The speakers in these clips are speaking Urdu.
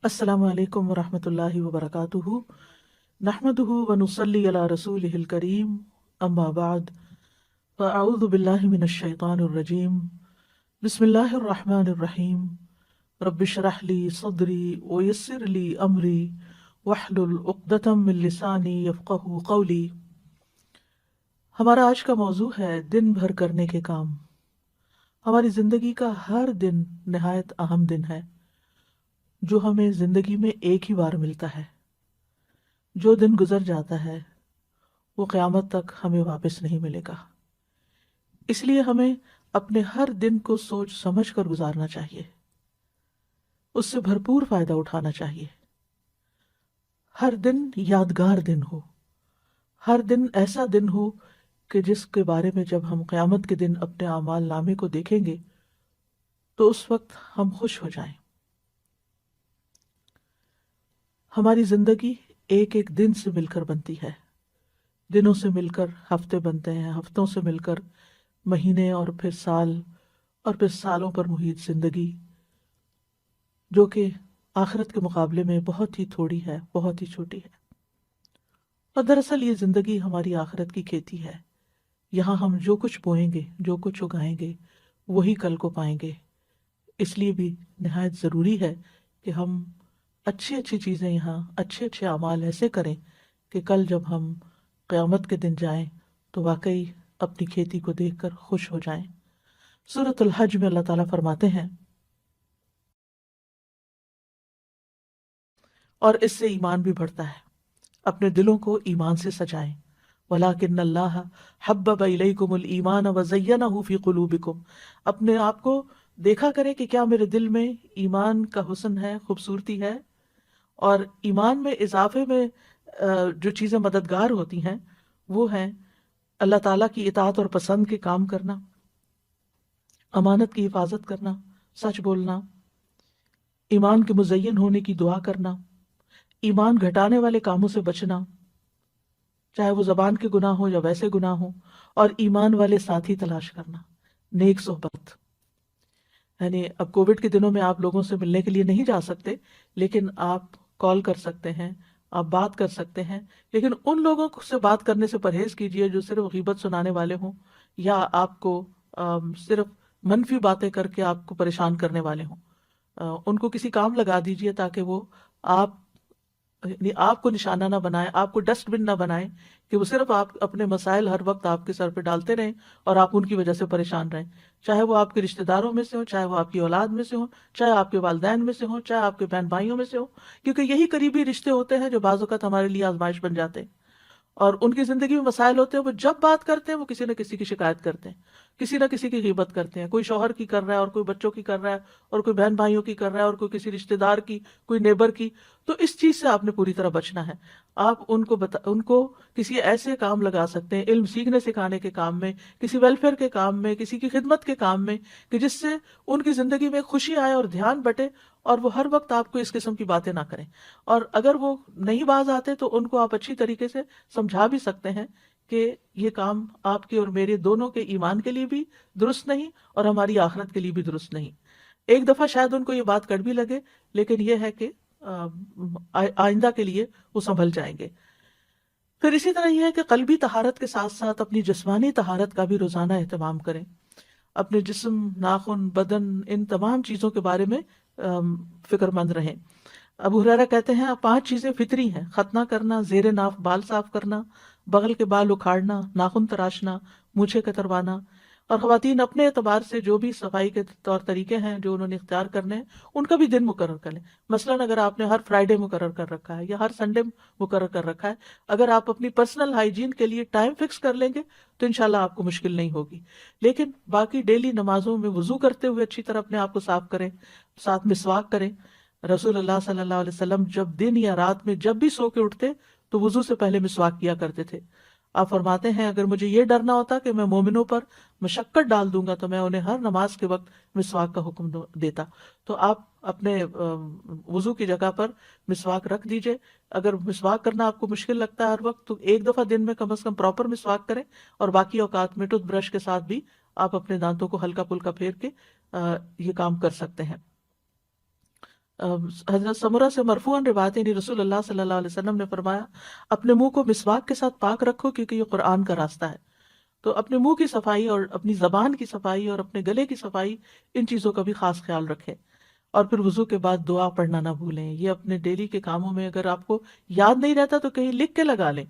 السلام علیکم ورحمۃ اللہ وبرکاتہ، نحمدہ ونصلی علی رسولہ الکریم، اما بعد فاعوذ باللہ من الشیطان الرجیم، بسم اللہ الرحمن الرحیم، رب اشرح لی صدری ویسر لی امری واحلل عقدۃ من لسانی یفقہوا قولی۔ ہمارا آج کا موضوع ہے دن بھر کرنے کے کام۔ ہماری زندگی کا ہر دن نہایت اہم دن ہے، جو ہمیں زندگی میں ایک ہی بار ملتا ہے۔ جو دن گزر جاتا ہے وہ قیامت تک ہمیں واپس نہیں ملے گا، اس لیے ہمیں اپنے ہر دن کو سوچ سمجھ کر گزارنا چاہیے، اس سے بھرپور فائدہ اٹھانا چاہیے۔ ہر دن یادگار دن ہو، ہر دن ایسا دن ہو کہ جس کے بارے میں جب ہم قیامت کے دن اپنے اعمال نامے کو دیکھیں گے تو اس وقت ہم خوش ہو جائیں۔ ہماری زندگی ایک ایک دن سے مل کر بنتی ہے، دنوں سے مل کر ہفتے بنتے ہیں، ہفتوں سے مل کر مہینے، اور پھر سال، اور پھر سالوں پر محیط زندگی، جو کہ آخرت کے مقابلے میں بہت ہی تھوڑی ہے، بہت ہی چھوٹی ہے۔ اور دراصل یہ زندگی ہماری آخرت کی کھیتی ہے۔ یہاں ہم جو کچھ بوئیں گے، جو کچھ اگائیں گے، وہی کل کو پائیں گے۔ اس لیے بھی نہایت ضروری ہے کہ ہم اچھی اچھی چیزیں یہاں، اچھے اچھے اعمال ایسے کریں کہ کل جب ہم قیامت کے دن جائیں تو واقعی اپنی کھیتی کو دیکھ کر خوش ہو جائیں۔ سورۃ الحج میں اللہ تعالیٰ فرماتے ہیں، اور اس سے ایمان بھی بڑھتا ہے، اپنے دلوں کو ایمان سے سجائیں۔ وَلَٰكِنَّ اللَّهَ حَبَّبَ إِلَيْكُمُ الْإِيمَانَ وَزَيَّنَهُ فِي قُلُوبِكُمْ۔ اپنے آپ کو دیکھا کریں کہ کیا میرے دل میں ایمان کا حسن ہے، خوبصورتی ہے۔ اور ایمان میں اضافے میں جو چیزیں مددگار ہوتی ہیں وہ ہیں اللہ تعالیٰ کی اطاعت اور پسند کے کام کرنا، امانت کی حفاظت کرنا، سچ بولنا، ایمان کے مزین ہونے کی دعا کرنا، ایمان گھٹانے والے کاموں سے بچنا، چاہے وہ زبان کے گناہ ہو یا ویسے گناہ ہو، اور ایمان والے ساتھی تلاش کرنا، نیک صحبت۔ یعنی اب کووڈ کے دنوں میں آپ لوگوں سے ملنے کے لیے نہیں جا سکتے، لیکن آپ کال کر سکتے ہیں، آپ بات کر سکتے ہیں، لیکن ان لوگوں سے بات کرنے سے پرہیز کیجیے جو صرف غیبت سنانے والے ہوں، یا آپ کو صرف منفی باتیں کر کے آپ کو پریشان کرنے والے ہوں۔ ان کو کسی کام لگا دیجیے تاکہ وہ آپ یعنی آپ کو نشانہ نہ بنائے، آپ کو ڈسٹ بن نہ بنائے کہ وہ صرف آپ اپنے مسائل ہر وقت آپ کے سر پہ ڈالتے رہیں اور آپ ان کی وجہ سے پریشان رہیں، چاہے وہ آپ کے رشتہ داروں میں سے ہوں، چاہے وہ آپ کی اولاد میں سے ہوں، چاہے آپ کے والدین میں سے ہوں، چاہے آپ کے بہن بھائیوں میں سے ہوں، کیونکہ یہی قریبی رشتے ہوتے ہیں جو بعض اوقات ہمارے لیے آزمائش بن جاتے ہیں۔ اور ان کی زندگی میں مسائل ہوتے ہیں، وہ جب بات کرتے ہیں وہ کسی نہ کسی کی شکایت کرتے ہیں، کسی نہ کسی کی غیبت کرتے ہیں، کوئی شوہر کی کر رہا ہے اور کوئی بچوں کی کر رہا ہے اور کوئی بہن بھائیوں کی کر رہا ہے اور کوئی کسی رشتہ دار کی، کوئی نیبر کی۔ تو اس چیز سے آپ نے پوری طرح بچنا ہے۔ آپ ان کو کسی ایسے کام لگا سکتے ہیں، علم سیکھنے سکھانے کے کام میں، کسی ویلفیئر کے کام میں، کسی کی خدمت کے کام میں، کہ جس سے ان کی زندگی میں خوشی آئے اور دھیان بٹے، اور وہ ہر وقت آپ کو اس قسم کی باتیں نہ کریں۔ اور اگر وہ نہیں باز آتے تو ان کو آپ اچھی طریقے سے سمجھا بھی سکتے ہیں کہ یہ کام آپ کے اور میرے دونوں کے ایمان کے لیے بھی درست نہیں اور ہماری آخرت کے لیے بھی درست نہیں۔ ایک دفعہ شاید ان کو یہ بات کڑوی لگے، لیکن یہ ہے کہ آئندہ کے لیے وہ سنبھل جائیں گے۔ پھر اسی طرح یہ ہے کہ قلبی طہارت کے ساتھ ساتھ اپنی جسمانی طہارت کا بھی روزانہ اہتمام کریں۔ اپنے جسم، ناخن، بدن، ان تمام چیزوں کے بارے میں فکر مند رہیں۔ ابو ہریرہ کہتے ہیں 5 چیزیں فطری ہیں: ختنہ کرنا، زیر ناف بال صاف کرنا، بغل کے بال اکھاڑنا، ناخن تراشنا، مونچھیں کتروانا۔ اور خواتین اپنے اعتبار سے جو بھی صفائی کے طور طریقے ہیں جو انہوں نے اختیار کرنے ہیں ان کا بھی دن مقرر کر لیں۔ مثلاً اگر آپ نے ہر فرائیڈے مقرر کر رکھا ہے یا ہر سنڈے مقرر کر رکھا ہے، اگر آپ اپنی پرسنل ہائیجین کے لیے ٹائم فکس کر لیں گے تو انشاءاللہ آپ کو مشکل نہیں ہوگی۔ لیکن باقی ڈیلی نمازوں میں وضو کرتے ہوئے اچھی طرح اپنے آپ کو صاف کریں، ساتھ مسواک کریں۔ رسول اللہ صلی اللہ علیہ وسلم جب دن یا رات میں جب بھی سو کے اٹھتے تو وضو سے پہلے مسواک کیا کرتے تھے۔ آپ فرماتے ہیں اگر مجھے یہ ڈرنا ہوتا کہ میں مومنوں پر مشقت ڈال دوں گا تو میں انہیں ہر نماز کے وقت مسواک کا حکم دیتا۔ تو آپ اپنے وضو کی جگہ پر مسواک رکھ دیجئے۔ اگر مسواک کرنا آپ کو مشکل لگتا ہے ہر وقت تو ایک دفعہ دن میں کم از کم پراپر مسواک کریں، اور باقی اوقات میں ٹوتھ برش کے ساتھ بھی آپ اپنے دانتوں کو ہلکا پھلکا پھیر کے یہ کام کر سکتے ہیں۔ حضرت سمرہ سے مرفوعاً روایت ہے، یعنی رسول اللہ صلی اللہ علیہ وسلم نے فرمایا اپنے منہ کو مسواک کے ساتھ پاک رکھو کیونکہ یہ قرآن کا راستہ ہے۔ تو اپنے منہ کی صفائی اور اپنی زبان کی صفائی اور اپنے گلے کی صفائی، ان چیزوں کا بھی خاص خیال رکھیں۔ اور پھر وضو کے بعد دعا پڑھنا نہ بھولیں۔ یہ اپنے ڈیلی کے کاموں میں اگر آپ کو یاد نہیں رہتا تو کہیں لکھ کے لگا لیں۔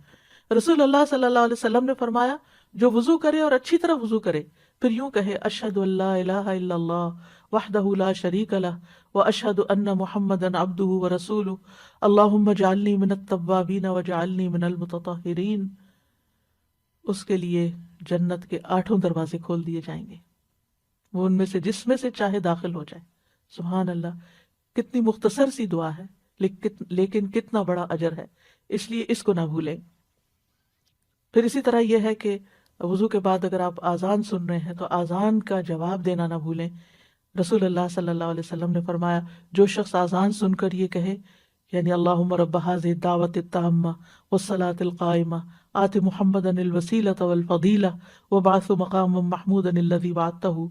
رسول اللہ صلی اللہ علیہ وسلم نے فرمایا جو وضو کرے اور اچھی طرح وضو کرے پھر یوں کہے اشہد ان لا الہ الا اللہ وحدہ لا شریک لہ واشہد ان محمدا عبدہ ورسولہ اللہم اجعلنی من التوابین واجعلنی من المتطہرین، اس کے لیے جنت کے 8 دروازے کھول دیے جائیں گے، وہ ان میں سے جس میں سے چاہے داخل ہو جائے۔ سبحان اللہ، کتنی مختصر سی دعا ہے لیکن کتنا بڑا اجر ہے، اس لیے اس کو نہ بھولیں۔ پھر اسی طرح یہ ہے کہ وضو کے بعد اگر آپ اذان سن رہے ہیں تو اذان کا جواب دینا نہ بھولیں۔ رسول اللہ صلی اللہ علیہ وسلم نے فرمایا جو شخص اذان سن کر یہ کہے یعنی اللہم رب هذه الدعوة التامة والصلاة القائمة آت محمدا الوسیلة والفضیلة وبعث مقاما محمودا الذی وعدته،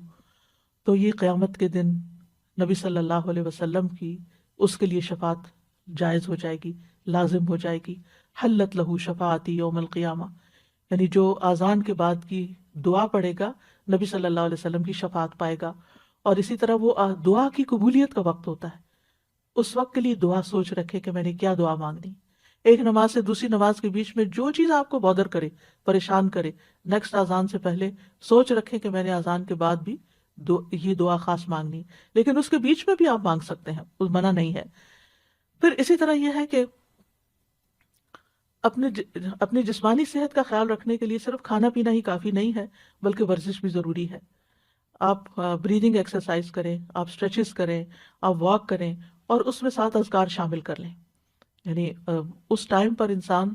تو یہ قیامت کے دن نبی صلی اللہ علیہ وسلم کی اس کے لیے شفاعت جائز ہو جائے گی، لازم ہو جائے گی۔ حلت لہو شفاعتی یوم القیامہ، یعنی جو اذان کے بعد کی دعا پڑھے گا نبی صلی اللہ علیہ وسلم کی شفاعت پائے گا۔ اور اسی طرح وہ دعا کی قبولیت کا وقت ہوتا ہے، اس وقت کے لیے دعا سوچ رکھے کہ میں نے کیا دعا مانگنی۔ ایک نماز سے دوسری نماز کے بیچ میں جو چیز آپ کو بودر کرے، پریشان کرے، نیکسٹ اذان سے پہلے سوچ رکھیں کہ میں نے اذان کے بعد بھی یہ دعا خاص مانگنی، لیکن اس کے بیچ میں بھی آپ مانگ سکتے ہیں، اس منع نہیں ہے۔ پھر اسی طرح یہ ہے کہ اپنی جسمانی صحت کا خیال رکھنے کے لیے صرف کھانا پینا ہی کافی نہیں ہے بلکہ ورزش بھی ضروری ہے۔ آپ بریدنگ ایکسرسائز کریں، آپ اسٹریچز کریں، آپ واک کریں، اور اس میں 7 اذکار شامل کر لیں، یعنی اس ٹائم پر انسان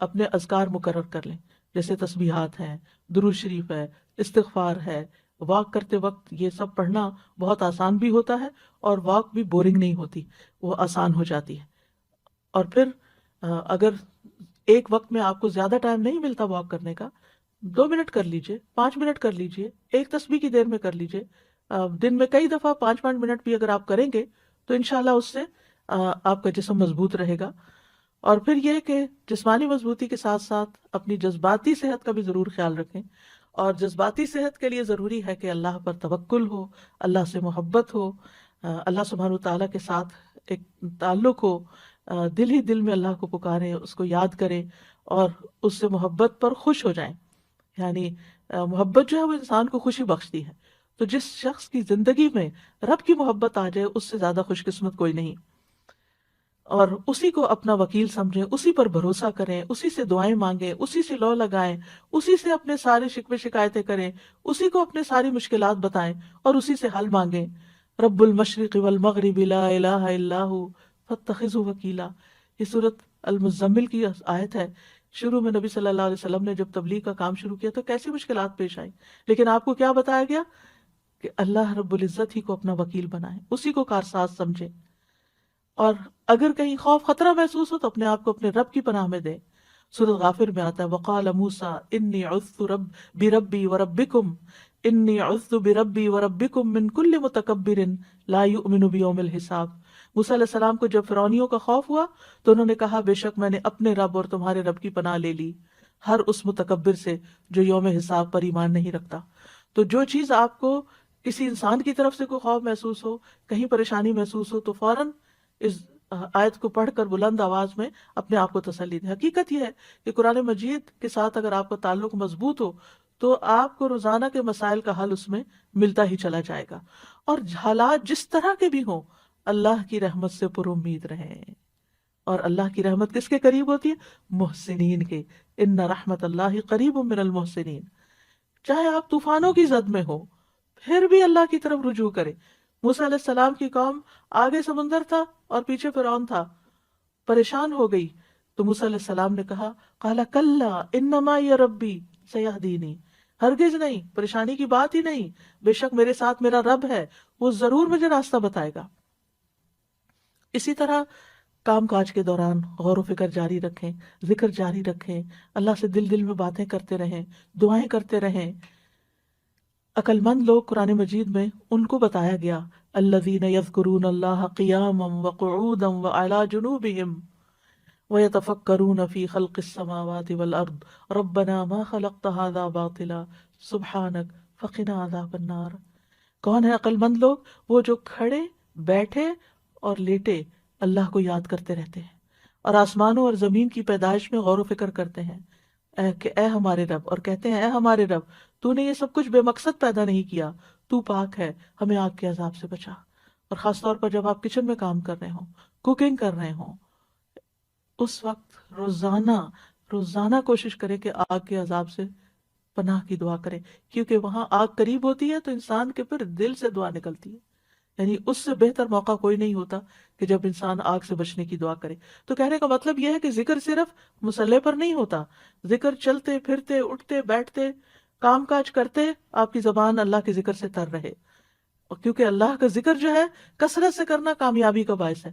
اپنے اذکار مقرر کر لیں، جیسے تسبیحات ہیں، درود شریف ہے، استغفار ہے۔ واک کرتے وقت یہ سب پڑھنا بہت آسان بھی ہوتا ہے اور واک بھی بورنگ نہیں ہوتی، وہ آسان ہو جاتی ہے۔ اور پھر اگر ایک وقت میں آپ کو زیادہ ٹائم نہیں ملتا واک کرنے کا، 2 منٹ کر لیجئے، 5 منٹ کر لیجئے، ایک تسبیح کی دیر میں کر لیجئے۔ دن میں کئی دفعہ 5 منٹ بھی اگر آپ کریں گے تو انشاءاللہ اس سے آپ کا جسم مضبوط رہے گا۔ اور پھر یہ کہ جسمانی مضبوطی کے ساتھ ساتھ اپنی جذباتی صحت کا بھی ضرور خیال رکھیں، اور جذباتی صحت کے لیے ضروری ہے کہ اللہ پر توکل ہو، اللہ سے محبت ہو، اللہ سبحانہ وتعالیٰ کے ساتھ ایک تعلق ہو، دل ہی دل میں اللہ کو پکاریں، اس کو یاد کریں اور اس سے محبت پر خوش ہو جائیں۔ یعنی محبت جو ہے وہ انسان کو خوشی بخشتی ہے، تو جس شخص کی زندگی میں رب کی محبت آ جائے اس سے زیادہ خوش قسمت کوئی نہیں، اور اسی کو اپنا وکیل سمجھیں، اسی پر بھروسہ کریں، اسی سے دعائیں مانگیں، اسی سے لو لگائیں، اسی سے اپنے سارے شکوے شکایتیں کریں، اسی کو اپنے ساری مشکلات بتائیں اور اسی سے حل مانگیں۔ رب المشرق والمغرب لا الہ الا ہو فاتخذہ وکیلا، یہ سورۃ المزمل کی آیت ہے۔ شروع میں نبی صلی اللہ علیہ وسلم نے جب تبلیغ کا کام شروع کیا تو کیسی مشکلات پیش آئیں، لیکن آپ کو کیا بتایا گیا کہ اللہ رب العزت ہی کو اپنا وکیل بنائیں، اسی کو کارساز سمجھیں، اور اگر کہیں خوف خطرہ محسوس ہو تو اپنے آپ کو اپنے رب کی پناہ میں دیں۔ سورۃ غافر میں آتا ہے وقال موسیٰ انی عذت بربی وربکم انی عذت بربی وربکم من کل متکبر لا یؤمن بیوم الحساب۔ موسیٰ علیہ السلام کو جب فرعونیوں کا خوف ہوا تو انہوں نے کہا بے شک میں نے اپنے رب اور تمہارے رب کی پناہ لے لی، ہر اس متکبر سے جو یوم حساب پر ایمان نہیں رکھتا۔ تو جو چیز آپ کو کسی انسان کی طرف سے کوئی خوف محسوس ہو، کہیں پریشانی محسوس ہو، تو فوراً اس آیت کو پڑھ کر بلند آواز میں اپنے آپ کو تسلی دیں۔ حقیقت یہ ہے کہ قرآن مجید کے ساتھ اگر آپ کا تعلق مضبوط ہو تو آپ کو روزانہ کے مسائل کا حل اس میں ملتا ہی چلا جائے گا، اور حالات جس طرح کے بھی ہوں اللہ کی رحمت سے پر امید رہیں۔ اور اللہ کی رحمت کس کے قریب ہوتی ہے؟ محسنین کے۔ ان رحمت اللہ قریب من المحسنین۔ چاہے آپ طوفانوں کی زد میں ہو پھر بھی اللہ کی طرف رجوع کریں۔ موسیٰ علیہ السلام کی قوم آگے سمندر تھا اور پیچھے فرعون تھا، پریشان ہو گئی تو موسیٰ علیہ السلام نے کہا قال کلا ان معی ربی سیہدینی، ہرگز نہیں، پریشانی کی بات ہی نہیں، بے شک میرے ساتھ میرا رب ہے، وہ ضرور مجھے راستہ بتائے گا۔ اسی طرح کام کاج کے دوران غور و فکر جاری رکھیں، ذکر جاری رکھیں، اللہ سے دل دل میں باتیں کرتے رہیں، دعائیں کرتے رہیں۔ عقل مند لوگ قرآن مجید میں ان کو بتایا گیا الذین یذکرون اللہ قیاما وقعودا وعلی جنوبہم ویتفکرون فی خلق السماوات والارض ربنا ما خلقت هذا باطلا سبحانک فقنا عذاب النار۔ کون ہے عقل مند لوگ؟ وہ جو کھڑے بیٹھے اور لیٹے اللہ کو یاد کرتے رہتے ہیں اور آسمانوں اور زمین کی پیدائش میں غور و فکر کرتے ہیں اے ہمارے رب، اور کہتے ہیں اے ہمارے رب تو نے یہ سب کچھ بے مقصد پیدا نہیں کیا، تو پاک ہے، ہمیں آگ کے عذاب سے بچا۔ اور خاص طور پر جب آپ کچن میں کام کر رہے ہوں، کوکنگ کر رہے ہوں، اس وقت روزانہ کوشش کریں کہ آگ کے عذاب سے پناہ کی دعا کریں، کیونکہ وہاں آگ قریب ہوتی ہے تو انسان کے پھر دل سے دعا نکلتی ہے، یعنی اس سے بہتر موقع کوئی نہیں ہوتا کہ جب انسان آگ سے بچنے کی دعا کرے۔ تو کہنے کا مطلب یہ ہے کہ ذکر صرف مصلے پر نہیں ہوتا، ذکر چلتے پھرتے اٹھتے بیٹھتے کام کاج کرتے آپ کی زبان اللہ کے ذکر سے تر رہے، اور کیونکہ اللہ کا ذکر جو ہے کثرت سے کرنا کامیابی کا باعث ہے۔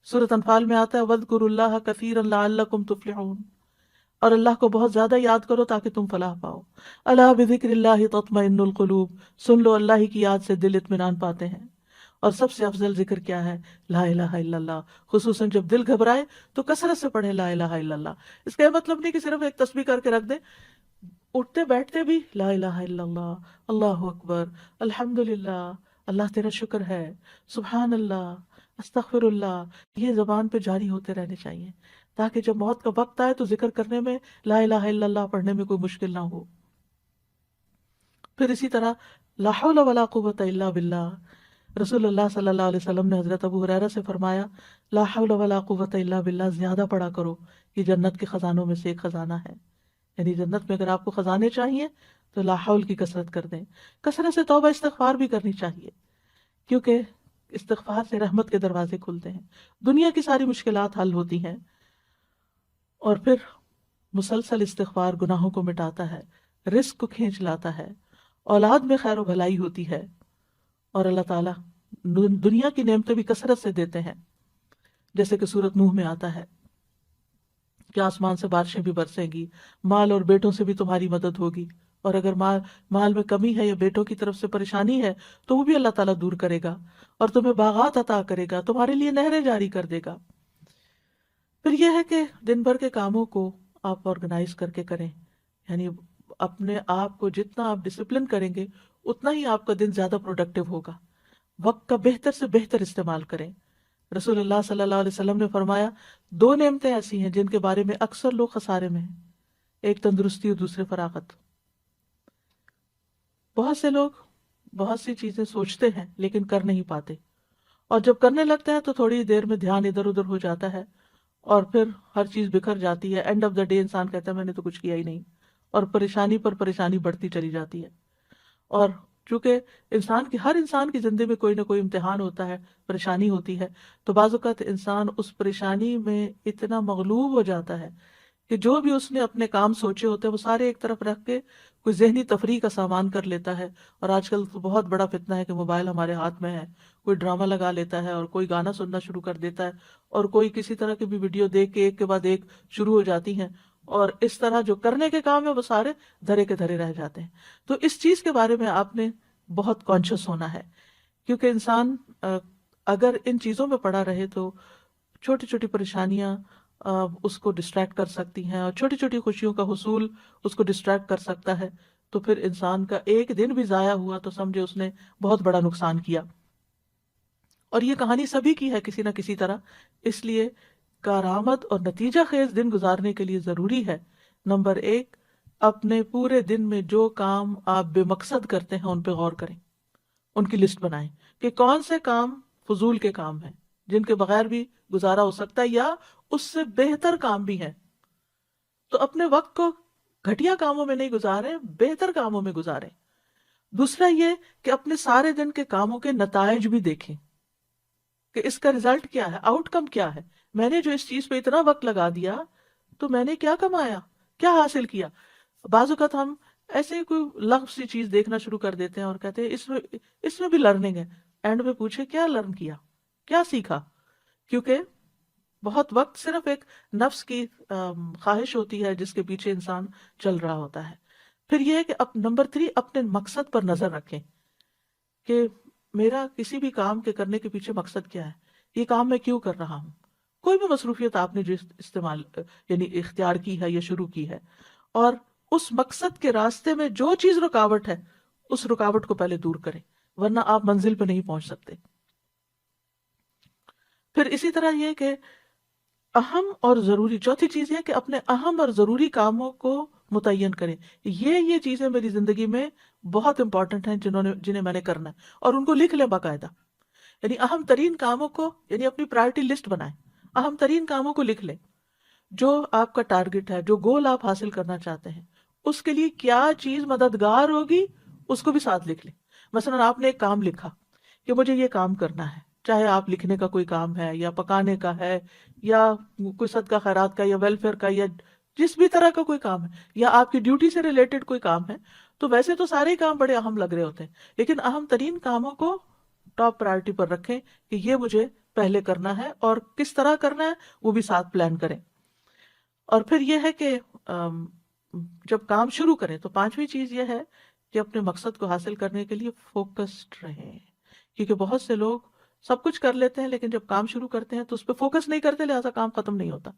سورۃ انفال میں آتا ہے وَاذْكُرُوا اللَّهَ كَثِيرًا لَعَلَّكُمْ تُفْلِحُونَ، اور اللہ کو بہت زیادہ یاد کرو تاکہ تم فلاح پاؤ۔ الا بذکر اللہ تطمئن القلوب، سن لو اللہ کی یاد سے دل اطمینان پاتے ہیں۔ اور سب سے افضل ذکر کیا ہے؟ لا الہ الا اللہ، خصوصاً جب دل گھبرائے تو کثرت سے پڑھے لا الہ الا اللہ۔ اس کا یہ مطلب نہیں کہ صرف ایک تسبیح کر کے رکھ دیں، اٹھتے بیٹھتے بھی لا الہ الا اللہ، اللہ اکبر، الحمدللہ، اللہ تیرا شکر ہے، سبحان اللہ، استغفر اللہ، یہ زبان پہ جاری ہوتے رہنے چاہیے تاکہ جب موت کا وقت آئے تو ذکر کرنے میں، لا الہ الا اللہ پڑھنے میں کوئی مشکل نہ ہو۔ پھر اسی طرح لا حول ولا قوت الا باللہ، رسول اللہ صلی اللہ علیہ وسلم نے حضرت ابو ہریرہ سے فرمایا لا حول ولا قوت الا باللہ زیادہ پڑھا کرو، یہ جنت کے خزانوں میں سے ایک خزانہ ہے، یعنی جنت میں اگر آپ کو خزانے چاہیے تو لا حول کی کثرت کر دیں۔ کثرت سے توبہ استغفار بھی کرنی چاہیے، کیونکہ استغفار سے رحمت کے دروازے کھلتے ہیں، دنیا کی ساری مشکلات حل ہوتی ہیں۔ اور پھر مسلسل استغفار گناہوں کو مٹاتا ہے، رزق کو کھینچ لاتا ہے، اولاد میں خیر و بھلائی ہوتی ہے، اور اللہ تعالیٰ دنیا کی نعمتیں بھی کثرت سے دیتے ہیں، جیسے کہ سورۃ نوح میں آتا ہے کہ آسمان سے بارشیں بھی برسیں گی، مال اور بیٹوں سے بھی تمہاری مدد ہوگی، اور اگر مال میں کمی ہے یا بیٹوں کی طرف سے پریشانی ہے تو وہ بھی اللہ تعالیٰ دور کرے گا، اور تمہیں باغات عطا کرے گا، تمہارے لیے نہریں جاری کر دے گا۔ پھر یہ ہے کہ دن بھر کے کاموں کو آپ آرگنائز کر کے کریں، یعنی اپنے آپ کو جتنا آپ ڈسپلن کریں گے اتنا ہی آپ کا دن زیادہ پروڈکٹیو ہوگا۔ وقت کا بہتر سے بہتر استعمال کریں۔ رسول اللہ صلی اللہ علیہ وسلم نے فرمایا دو نعمتیں ایسی ہیں جن کے بارے میں اکثر لوگ خسارے میں ہیں، ایک تندرستی اور دوسرے فراغت۔ بہت سے لوگ بہت سی چیزیں سوچتے ہیں لیکن کر نہیں پاتے، اور جب کرنے لگتے ہیں تو تھوڑی دیر میں دھیان ادھر ادھر ہو جاتا ہے اور پھر ہر چیز بکھر جاتی ہے، اینڈ آف دا ڈے انسان کہتا ہے میں نے تو کچھ کیا ہی نہیں، اور پریشانی پر پریشانی بڑھتی چلی جاتی ہے۔ اور چونکہ ہر انسان کی زندگی میں کوئی نہ کوئی امتحان ہوتا ہے، پریشانی ہوتی ہے، تو بعض اوقات انسان اس پریشانی میں اتنا مغلوب ہو جاتا ہے کہ جو بھی اس نے اپنے کام سوچے ہوتے ہیں وہ سارے ایک طرف رکھ کے کوئی ذہنی تفریح کا سامان کر لیتا ہے۔ اور آج کل تو بہت بڑا فتنہ ہے کہ موبائل ہمارے ہاتھ میں ہے، کوئی ڈرامہ لگا لیتا ہے اور کوئی گانا سننا شروع کر دیتا ہے، اور کوئی کسی طرح کی بھی ویڈیو دیکھ کے ایک کے بعد ایک شروع ہو جاتی ہیں، اور اس طرح جو کرنے کے کام ہے وہ سارے دھرے کے دھرے رہ جاتے ہیں۔ تو اس چیز کے بارے میں آپ نے بہت کانشیس ہونا ہے، کیونکہ انسان اگر ان چیزوں میں پڑا رہے تو چھوٹی چھوٹی پریشانیاں اس کو ڈسٹریکٹ کر سکتی ہیں، اور چھوٹی چھوٹی خوشیوں کا حصول اس کو ڈسٹریکٹ کر سکتا ہے، تو پھر انسان کا ایک دن بھی ضائع ہوا تو سمجھے اس نے بہت بڑا نقصان کیا۔ اور یہ کہانی سبھی کی ہے کسی نہ کسی طرح، اس لیے کارآمد اور نتیجہ خیز دن گزارنے کے لیے ضروری ہے نمبر 1، اپنے پورے دن میں جو کام آپ بے مقصد کرتے ہیں ان پہ غور کریں، ان کی لسٹ بنائیں کہ کون سے کام فضول کے کام ہیں جن کے بغیر بھی گزارا ہو سکتا ہے یا اس سے بہتر کام بھی ہیں، تو اپنے وقت کو گھٹیا کاموں میں نہیں گزاریں، بہتر کاموں میں گزاریں۔ دوسرا یہ کہ اپنے سارے دن کے کاموں کے نتائج بھی دیکھیں کہ اس کا رزلٹ کیا ہے، آؤٹ کم کیا ہے، میں نے جو اس چیز پہ اتنا وقت لگا دیا تو میں نے کیا کمایا، کیا حاصل کیا۔ بعض اوقات ہم ایسے ہی کوئی لغو سی چیز دیکھنا شروع کر دیتے ہیں اور کہتے ہیں اس میں بھی لرننگ ہے، اینڈ میں پوچھے کیا لرن کیا، کیا سیکھا، کیونکہ بہت وقت صرف ایک نفس کی خواہش ہوتی ہے جس کے پیچھے انسان چل رہا ہوتا ہے۔ پھر یہ ہے کہ اب نمبر 3 اپنے مقصد پر نظر رکھیں کہ میرا کسی بھی کام کے کرنے کے پیچھے مقصد کیا ہے، یہ کام میں کیوں کر رہا ہوں. کوئی بھی مصروفیت آپ نے جو استعمال یعنی اختیار کی ہے یا شروع کی ہے، اور اس مقصد کے راستے میں جو چیز رکاوٹ ہے اس رکاوٹ کو پہلے دور کریں، ورنہ آپ منزل پہ نہیں پہنچ سکتے. پھر اسی طرح یہ کہ اہم اور ضروری، چوتھی چیز یہ کہ اپنے اہم اور ضروری کاموں کو متعین کریں. یہ چیزیں میری زندگی میں بہت امپورٹنٹ ہیں جنہیں میں نے کرنا ہے، اور ان کو لکھ لیں باقاعدہ. یعنی اہم ترین کاموں کو، یعنی اپنی پرائرٹی لسٹ بنائیں، اہم ترین کاموں کو لکھ لیں. جو آپ کا ٹارگٹ ہے، جو گول آپ حاصل کرنا چاہتے ہیں، اس کے لیے کیا چیز مددگار ہوگی اس کو بھی ساتھ لکھ لیں. مثلا آپ نے ایک کام لکھا کہ مجھے یہ کام کرنا ہے، چاہے آپ لکھنے کا کوئی کام ہے یا پکانے کا ہے یا کوئی صدقہ خیرات کا یا ویلفیئر کا یا جس بھی طرح کا کوئی کام ہے، یا آپ کی ڈیوٹی سے ریلیٹڈ کوئی کام ہے. تو ویسے تو سارے کام بڑے اہم لگ رہے ہوتے ہیں، لیکن اہم ترین کاموں کو ٹاپ پرائرٹی پر رکھیں کہ یہ مجھے پہلے کرنا ہے، اور کس طرح کرنا ہے وہ بھی ساتھ پلان کریں. اور پھر یہ ہے کہ جب کام شروع کریں تو پانچویں چیز یہ ہے کہ اپنے مقصد کو حاصل کرنے کے لیے فوکسڈ رہیں. کیونکہ بہت سے لوگ سب کچھ کر لیتے ہیں لیکن جب کام شروع کرتے ہیں تو اس پہ فوکس نہیں کرتے، لہٰذا کام ختم نہیں ہوتا.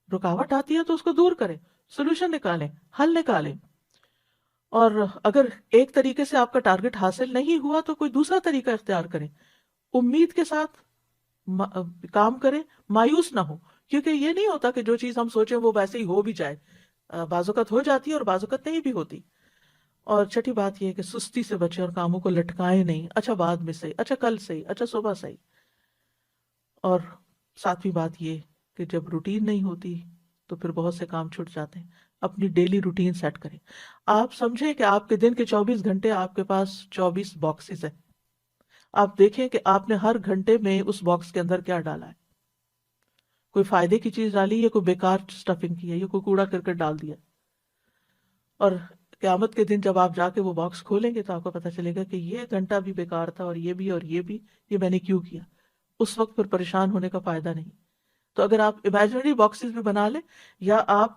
رکاوٹ آتی ہے تو اس کو دور کریں، سولوشن نکالیں، حل نکالیں. اور اگر ایک طریقے سے آپ کا ٹارگٹ حاصل نہیں ہوا تو کوئی دوسرا طریقہ اختیار کریں. امید کے ساتھ کام کریں، مایوس نہ ہو، کیونکہ یہ نہیں ہوتا کہ جو چیز ہم سوچیں وہ ویسے ہی ہو بھی جائے. بعض اوقات ہو جاتی ہے اور بعض اوقات نہیں بھی ہوتی. اور چھٹی بات یہ ہے کہ سستی سے بچیں اور کاموں کو لٹکائیں نہیں، اچھا بعد میں صحیح، اچھا کل صحیح، اچھا صبح صحیح. اور ساتویں بات یہ کہ جب روٹین نہیں ہوتی تو پھر بہت سے کام چھوٹ جاتے ہیں. اپنی ڈیلی روٹین سیٹ کریں. آپ سمجھیں کہ آپ کے دن کے 24 گھنٹے آپ کے پاس 24 باکسز ہیں. آپ دیکھیں کہ آپ نے ہر گھنٹے میں اس باکس کے اندر کیا ڈالا ہے. کوئی فائدے کی چیز ڈالی یا کوئی بیکار سٹفنگ کی ہے یا کوئی کوڑا کرکٹ ڈال دیا. اور قیامت کے دن جب آپ جا کے وہ باکس کھولیں گے تو آپ کو پتہ چلے گا کہ یہ گھنٹہ بھی بیکار تھا اور یہ بھی اور یہ بھی، یہ میں نے کیوں کیا. اس وقت پھر پریشان ہونے کا فائدہ نہیں. تو اگر آپ امیجنری باکسز بھی بنا لیں یا آپ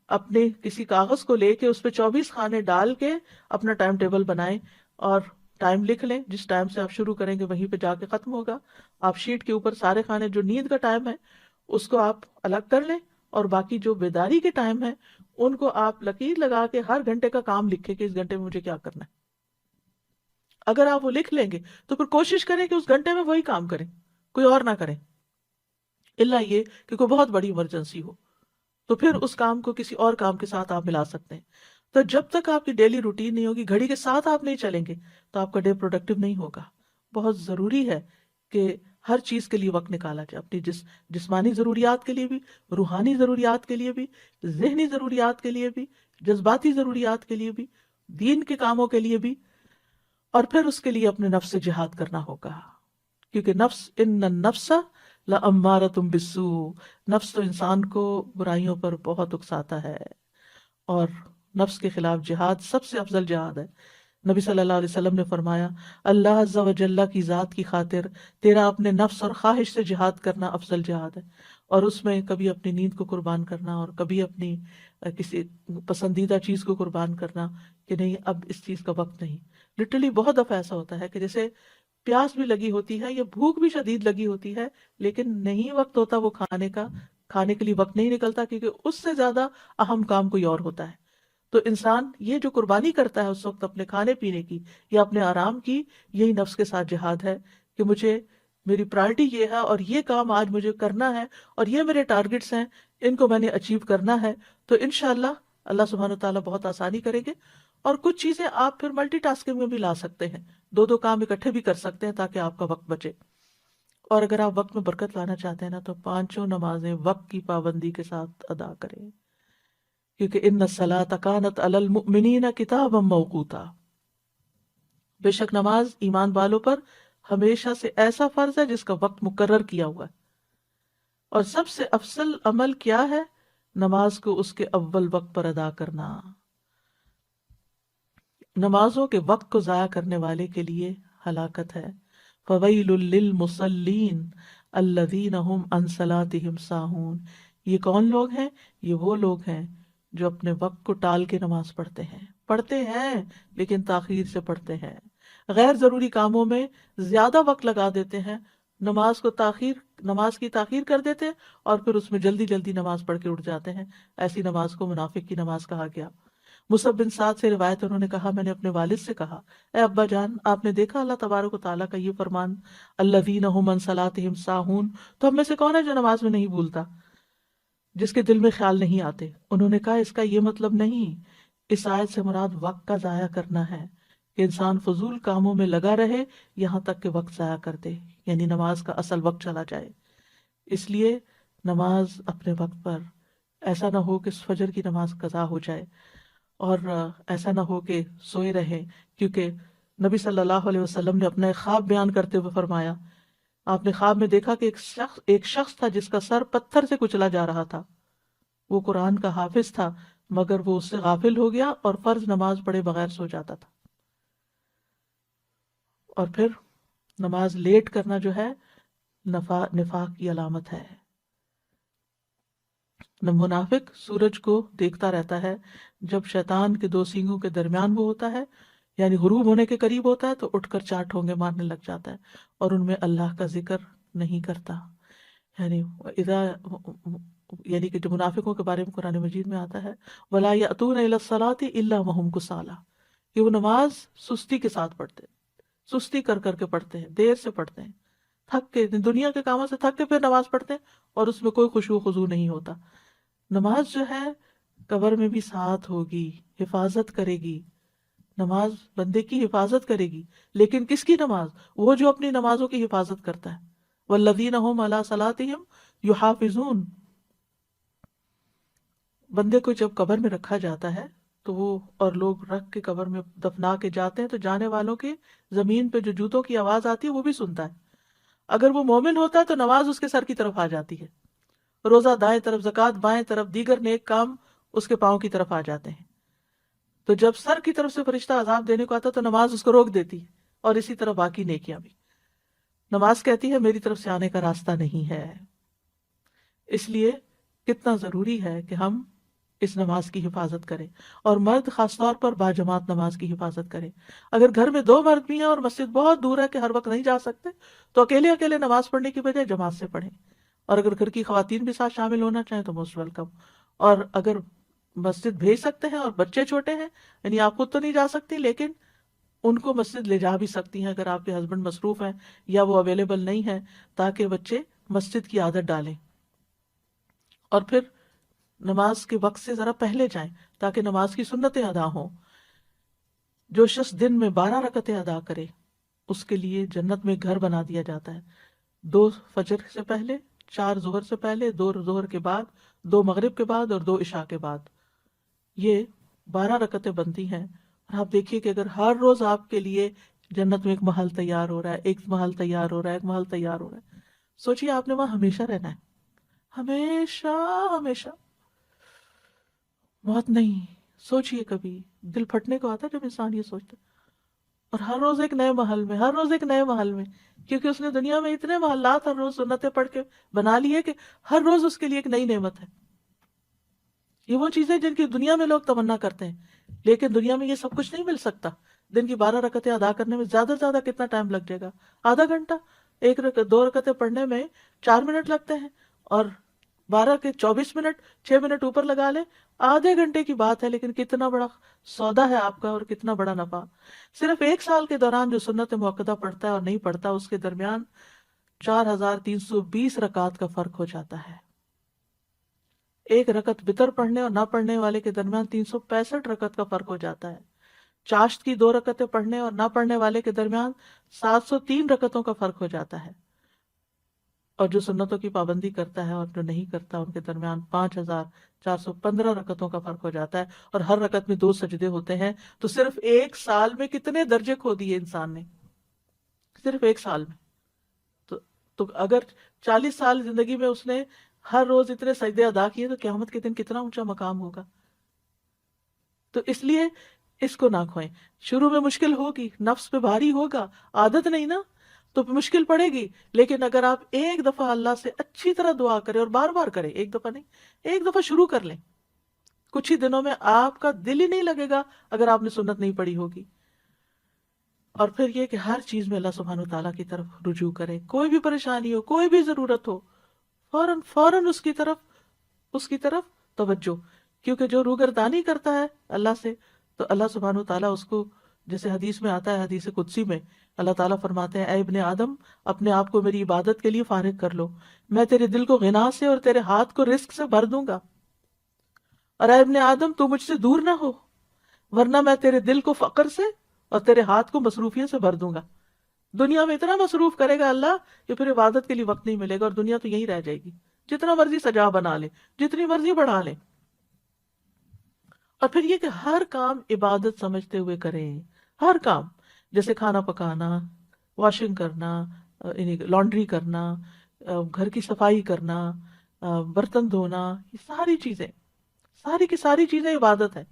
اپنے کسی کاغذ کو لے کے اس پہ 24 خانے ڈال کے اپنا ٹائم ٹیبل بنائیں اور ٹائم لکھ لیں، جس ٹائم سے آپ شروع کریں گے وہیں پہ جا کے ختم ہوگا. آپ شیٹ کے اوپر سارے خانے جو نیند کا ٹائم ہے اس کو آپ الگ کر لیں، اور باقی جو بیداری کے ٹائم ہے ان کو آپ لکیر لگا کے ہر گھنٹے کا کام لکھیں کہ اس گھنٹے میں مجھے کیا کرنا ہے. اگر آپ وہ لکھ لیں گے تو پھر کوشش کریں کہ اس گھنٹے میں وہی کام کریں، کوئی اور نہ کریں، الا یہ کہ کوئی بہت بڑی ایمرجنسی ہو تو پھر اس کام کو کسی اور کام کے ساتھ آپ ملا سکتے ہیں. تو جب تک آپ کی ڈیلی روٹین نہیں ہوگی، گھڑی کے ساتھ آپ نہیں چلیں گے تو آپ کا ڈے پروڈکٹیو نہیں ہوگا. بہت ضروری ہے کہ ہر چیز کے لیے وقت نکالا جائے، اپنی جسمانی ضروریات کے لیے بھی، روحانی ضروریات کے لیے بھی، ذہنی ضروریات کے لیے بھی، جذباتی ضروریات کے لیے بھی، دین کے کاموں کے لیے بھی. اور پھر اس کے لیے اپنے نفس سے جہاد کرنا ہوگا، کیونکہ ان النفس لامارۃ بالسوء، نفس تو انسان کو برائیوں پر بہت اکساتا ہے، اور نفس کے خلاف جہاد سب سے افضل جہاد ہے. نبی صلی اللہ علیہ وسلم نے فرمایا اللہ عز و جل کی ذات کی خاطر تیرا اپنے نفس اور خواہش سے جہاد کرنا افضل جہاد ہے. اور اس میں کبھی اپنی نیند کو قربان کرنا اور کبھی اپنی کسی پسندیدہ چیز کو قربان کرنا کہ نہیں اب اس چیز کا وقت نہیں. لٹرلی بہت دفعہ ایسا ہوتا ہے کہ جیسے پیاس بھی لگی ہوتی ہے یا بھوک بھی شدید لگی ہوتی ہے لیکن نہیں وقت ہوتا وہ کھانے کا، کھانے کے لیے وقت نہیں نکلتا کیونکہ اس سے زیادہ اہم کام کوئی اور ہوتا ہے. تو انسان یہ جو قربانی کرتا ہے اس وقت اپنے کھانے پینے کی یا اپنے آرام کی، یہی نفس کے ساتھ جہاد ہے کہ مجھے میری پرائرٹی یہ ہے اور یہ کام آج مجھے کرنا ہے اور یہ میرے ٹارگٹس ہیں، ان کو میں نے اچیو کرنا ہے. تو انشاءاللہ اللہ سبحانہ وتعالیٰ بہت آسانی کریں گے. اور کچھ چیزیں آپ پھر ملٹی ٹاسکنگ میں بھی لا سکتے ہیں، دو کام اکٹھے بھی کر سکتے ہیں تاکہ آپ کا وقت بچے. اور اگر آپ وقت میں برکت لانا چاہتے ہیں نا تو 5 نمازیں وقت کی پابندی کے ساتھ ادا کریں، کیونکہ ان الصلاۃ کانت علی المؤمنین کتابا موقوتا، بے شک نماز ایمان والوں پر ہمیشہ سے ایسا فرض ہے جس کا وقت مقرر کیا ہوا ہے. اور سب سے افضل عمل کیا ہے؟ نماز کو اس کے اول وقت پر ادا کرنا. نمازوں کے وقت کو ضائع کرنے والے کے لیے ہلاکت ہے. فویل للمصلین الذین هم عن صلاتهم ساہون. یہ کون لوگ ہیں؟ یہ وہ لوگ ہیں جو اپنے وقت کو ٹال کے نماز پڑھتے ہیں لیکن تاخیر سے پڑھتے ہیں، غیر ضروری کاموں میں زیادہ وقت لگا دیتے ہیں، نماز کی تاخیر کر دیتے ہیں اور پھر اس میں جلدی جلدی نماز پڑھ کے اٹھ جاتے ہیں، ایسی نماز کو منافق کی نماز کہا گیا۔ مصعب بن سعد سے روایت، انہوں نے کہا میں نے اپنے والد سے کہا اے ابا جان، آپ نے دیکھا اللہ تبارک و تعالیٰ کا یہ فرمان الذین هم عن صلاتهم ساہون، تو ہم میں سے کون ہے جو نماز میں نہیں بھولتا، جس کے دل میں خیال نہیں آتے؟ انہوں نے کہا اس کا یہ مطلب نہیں، اس آیت سے مراد وقت کا ضائع کرنا ہے کہ انسان فضول کاموں میں لگا رہے یہاں تک کہ وقت ضائع کر دے، یعنی نماز کا اصل وقت چلا جائے۔ اس لیے نماز اپنے وقت پر، ایسا نہ ہو کہ فجر کی نماز قضا ہو جائے اور ایسا نہ ہو کہ سوئے رہیں، کیونکہ نبی صلی اللہ علیہ وسلم نے اپنا ایک خواب بیان کرتے ہوئے فرمایا، آپ نے خواب میں دیکھا کہ ایک شخص تھا جس کا سر پتھر سے کچلا جا رہا تھا، وہ قرآن کا حافظ تھا مگر وہ اس سے غافل ہو گیا اور فرض نماز پڑھے بغیر سو جاتا تھا۔ اور پھر نماز لیٹ کرنا جو ہے نفاق کی علامت ہے۔ منافق سورج کو دیکھتا رہتا ہے، جب شیطان کے دو سینگوں کے درمیان وہ ہوتا ہے، یعنی غروب ہونے کے قریب ہوتا ہے، تو اٹھ کر چار ٹھونگے مارنے لگ جاتا ہے اور ان میں اللہ کا ذکر نہیں کرتا۔ یعنی کہ جو منافقوں کے بارے میں قرآن مجید میں آتا ہے وَلَا يَأْتُونَ إِلَى الصَّلَاةِ إِلَّا وَهُمْ كُسَالَىٰ، کہ وہ نماز سستی کے ساتھ پڑھتے ہیں، سستی کر کر کے پڑھتے ہیں، دیر سے پڑھتے ہیں، تھک کے، دنیا کے کاموں سے تھک کے پھر نماز پڑھتے ہیں اور اس میں کوئی خشوع و خضوع نہیں ہوتا۔ نماز جو ہے قبر میں بھی ساتھ ہوگی، حفاظت کرے گی، نماز بندے کی حفاظت کرے گی، لیکن کس کی نماز؟ وہ جو اپنی نمازوں کی حفاظت کرتا ہے۔ والذین هم علی صلاتہم یحافظون۔ بندے کو جب قبر میں رکھا جاتا ہے تو وہ اور لوگ رکھ کے قبر میں دفنا کے جاتے ہیں تو جانے والوں کے زمین پہ جو جوتوں کی آواز آتی ہے وہ بھی سنتا ہے۔ اگر وہ مومن ہوتا ہے تو نماز اس کے سر کی طرف آ جاتی ہے، روزہ دائیں طرف، زکوٰۃ بائیں طرف، دیگر نیک کام اس کے پاؤں کی طرف آ جاتے ہیں۔ تو جب سر کی طرف سے فرشتہ عذاب دینے کو آتا تو نماز اس کو روک دیتی ہے، اور اسی طرح باقی نیکیاں بھی۔ نماز کہتی ہے میری طرف سے آنے کا راستہ نہیں ہے۔ اس لیے کتنا ضروری ہے کہ ہم اس نماز کی حفاظت کریں، اور مرد خاص طور پر باجماعت نماز کی حفاظت کریں۔ اگر گھر میں دو مرد بھی ہیں اور مسجد بہت دور ہے کہ ہر وقت نہیں جا سکتے تو اکیلے اکیلے نماز پڑھنے کی بجائے جماعت سے پڑھیں، اور اگر گھر کی خواتین بھی ساتھ شامل ہونا چاہیں تو موسٹ ویلکم۔ اور اگر مسجد بھیج سکتے ہیں اور بچے چھوٹے ہیں، یعنی آپ خود تو نہیں جا سکتی لیکن ان کو مسجد لے جا بھی سکتی ہیں اگر آپ کے ہسبینڈ مصروف ہیں یا وہ اویلیبل نہیں ہے، تاکہ بچے مسجد کی عادت ڈالیں۔ اور پھر نماز کے وقت سے ذرا پہلے جائیں تاکہ نماز کی سنتیں ادا ہوں۔ جو شخص دن میں 12 رکعتیں ادا کرے اس کے لیے جنت میں گھر بنا دیا جاتا ہے، 2 فجر سے پہلے، 4 ظہر سے پہلے، 2 ظہر کے بعد، 2 مغرب کے بعد اور 2 عشاء کے بعد، یہ 12 رکعتیں بنتی ہیں۔ اور آپ دیکھیے کہ اگر ہر روز آپ کے لیے جنت میں ایک محل تیار ہو رہا ہے، ایک محل تیار ہو رہا ہے، ایک محل تیار ہو رہا ہے، سوچیے آپ نے وہاں ہمیشہ رہنا ہے، ہمیشہ ہمیشہ، موت نہیں۔ سوچیے کبھی دل پھٹنے کو آتا ہے جب انسان یہ سوچتا ہے۔ اور ہر روز ایک نئے محل میں، ہر روز ایک نئے محل میں، کیونکہ اس نے دنیا میں اتنے محلات ہر روز سنتیں پڑھ کے بنا لی ہے کہ ہر روز اس کے لیے ایک نئی نعمت ہے۔ یہ وہ چیزیں جن کی دنیا میں لوگ تمنا کرتے ہیں، لیکن دنیا میں یہ سب کچھ نہیں مل سکتا۔ دن کی 12 رکعتیں ادا کرنے میں زیادہ سے زیادہ کتنا ٹائم لگ جائے گا؟ آدھا گھنٹہ۔ 2 رکعتیں پڑھنے میں 4 منٹ لگتے ہیں، اور 12 کے 24 منٹ، 6 منٹ اوپر لگا لیں، آدھے گھنٹے کی بات ہے، لیکن کتنا بڑا سودا ہے آپ کا اور کتنا بڑا نفع۔ صرف 1 سال کے دوران جو سنت موقدہ پڑھتا ہے اور نہیں پڑھتا، اس کے درمیان 4320 رکعات کا فرق ہو جاتا ہے۔ 1 رکعت وتر پڑھنے اور نہ پڑھنے والے کے درمیان 365 رکعت کا فرق ہو جاتا ہے۔ چاشت کی 2 رکعتیں پڑھنے اور نہ پڑھنے والے کے درمیان 703 رکعتوں کا فرق ہو جاتا ہے۔ اور جو سنتوں کی پابندی کرتا ہے اور جو نہیں کرتا ان کے درمیان 5415 رکعتوں کا فرق ہو جاتا ہے، اور ہر رکعت میں 2 سجدے ہوتے ہیں۔ تو صرف 1 سال میں کتنے درجے کھو دیے انسان نے، صرف 1 سال میں۔ تو اگر 40 سال زندگی میں اس نے ہر روز اتنے سجدے ادا کیے تو قیامت کے دن کتنا اونچا مقام ہوگا۔ تو اس لیے اس کو نہ کھوئیں۔ شروع میں مشکل ہوگی، نفس پہ بھاری ہوگا، عادت نہیں نا تو مشکل پڑے گی، لیکن اگر آپ ایک دفعہ اللہ سے اچھی طرح دعا کریں اور بار بار کریں، ایک دفعہ نہیں، ایک دفعہ شروع کر لیں، کچھ ہی دنوں میں آپ کا دل ہی نہیں لگے گا اگر آپ نے سنت نہیں پڑھی ہوگی۔ اور پھر یہ کہ ہر چیز میں اللہ سبحانہ وتعالیٰ کی طرف رجوع کرے، کوئی بھی پریشانی ہو، کوئی بھی ضرورت ہو، فوراً فوراً اس کی طرف توجہ، کیونکہ جو روگردانی کرتا ہے اللہ سے تو اللہ سبحانہ وتعالیٰ اس کو، جیسے حدیث میں آتا ہے، حدیث قدسی میں اللہ تعالیٰ فرماتے ہیں، اے ابن آدم اپنے آپ کو میری عبادت کے لیے فارغ کر لو، میں تیرے دل کو غنا سے اور تیرے ہاتھ کو رزق سے بھر دوں گا، اور اے ابن آدم تو مجھ سے دور نہ ہو ورنہ میں تیرے دل کو فقر سے اور تیرے ہاتھ کو مصروفیت سے بھر دوں گا۔ دنیا میں اتنا مصروف کرے گا اللہ کہ پھر عبادت کے لیے وقت نہیں ملے گا، اور دنیا تو یہی رہ جائے گی، جتنا مرضی سجا بنا لے، جتنی مرضی بڑھا لے۔ اور پھر یہ کہ ہر کام عبادت سمجھتے ہوئے کریں، ہر کام، جیسے کھانا پکانا، واشنگ کرنا، یعنی لانڈری کرنا، گھر کی صفائی کرنا، برتن دھونا، یہ ساری کی ساری چیزیں عبادت ہے،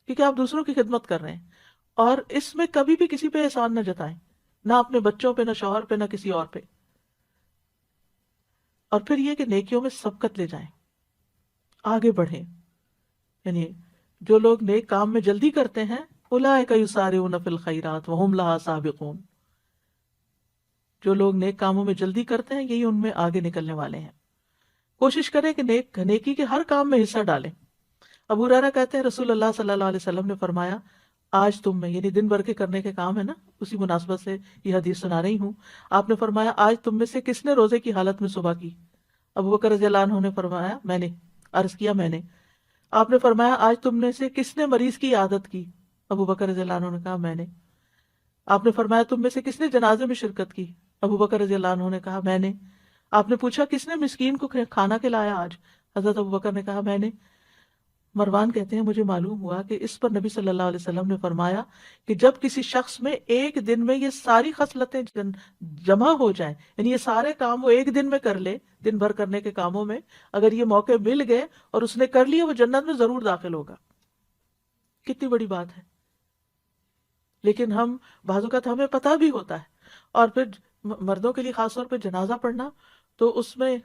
کیونکہ آپ دوسروں کی خدمت کر رہے ہیں، اور اس میں کبھی بھی کسی پہ احسان نہ جتائیں، نہ اپنے بچوں پہ، نہ شوہر پہ، نہ کسی اور پہ۔ اور پھر یہ کہ نیکیوں میں سبقت لے جائیں، آگے بڑھیں، یعنی جو لوگ نیک کام میں جلدی کرتے ہیں، اولئک یسارعون فی الخیرات وہم لہا سابقون، جو لوگ نیک کاموں میں جلدی کرتے ہیں یہی ان میں آگے نکلنے والے ہیں۔ کوشش کریں کہ نیکی کے ہر کام میں حصہ ڈالیں۔ ابو ہریرہ کہتے ہیں رسول اللہ صلی اللہ علیہ وسلم نے فرمایا، آج تم میں، یعنی دن بھر کے کرنے کے کام ہے نا، اسی مناسبت سے یہ حدیث سنا رہی ہوں، آپ نے فرمایا آج تم میں سے کس نے روزے کی حالت میں صبح کی؟ ابو بکر رضی اللہ عنہ نے فرمایا میں نے، عرض کیا میں نے۔ آپ نے فرمایا آج تم میں سے کس نے مریض کی عادت کی؟ ابو بکر رضی اللہ عنہ نے کہا میں نے۔ آپ نے فرمایا تم میں سے کس نے جنازے میں شرکت کی؟ ابو بکر رضی اللہ عنہ نے کہا میں نے۔ آپ نے پوچھا کس نے مسکین کو کھانا کھلایا آج؟ حضرت ابو بکر نے کہا میں نے۔ مروان کہتے ہیں مجھے معلوم ہوا کہ اس پر نبی صلی اللہ علیہ وسلم نے فرمایا کہ جب کسی شخص میں ایک دن میں یہ ساری خصلتیں جمع ہو جائیں، یعنی یہ سارے کام وہ ایک دن میں کر لے، دن بھر کرنے کے کاموں میں اگر یہ موقع مل گئے اور اس نے کر لیے، وہ جنت میں ضرور داخل ہوگا۔ کتنی بڑی بات ہے! لیکن ہم بعض اوقات ہمیں پتہ بھی ہوتا ہے، اور پھر مردوں کے لیے خاص طور پہ جنازہ پڑھنا، تو اس میں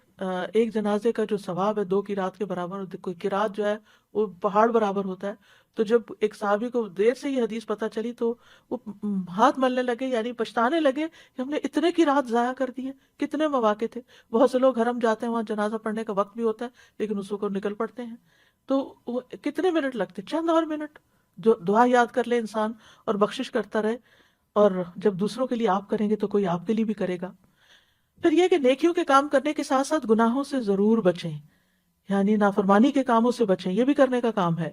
ایک جنازے کا جو ثواب ہے 2 قرات کے برابر، کوئی قرات جو ہے وہ پہاڑ برابر ہوتا ہے۔ تو جب ایک صحابی کو دیر سے یہ حدیث پتہ چلی تو وہ ہاتھ ملنے لگے، یعنی پچھتانے لگے کہ ہم نے اتنے قرات ضائع کر دیے، کتنے مواقع تھے۔ بہت سے لوگ حرم جاتے ہیں، وہاں جنازہ پڑھنے کا وقت بھی ہوتا ہے لیکن اس کو نکل پڑتے ہیں، تو وہ کتنے منٹ لگتے، چند اور منٹ، جو دعا یاد کر لے انسان اور بخشش کرتا رہے، اور جب دوسروں کے لیے آپ کریں گے تو کوئی آپ کے لیے بھی کرے گا۔ پھر یہ کہ نیکیوں کے کام کرنے کے ساتھ ساتھ گناہوں سے ضرور بچیں، یعنی نافرمانی کے کاموں سے بچیں، یہ بھی کرنے کا کام ہے۔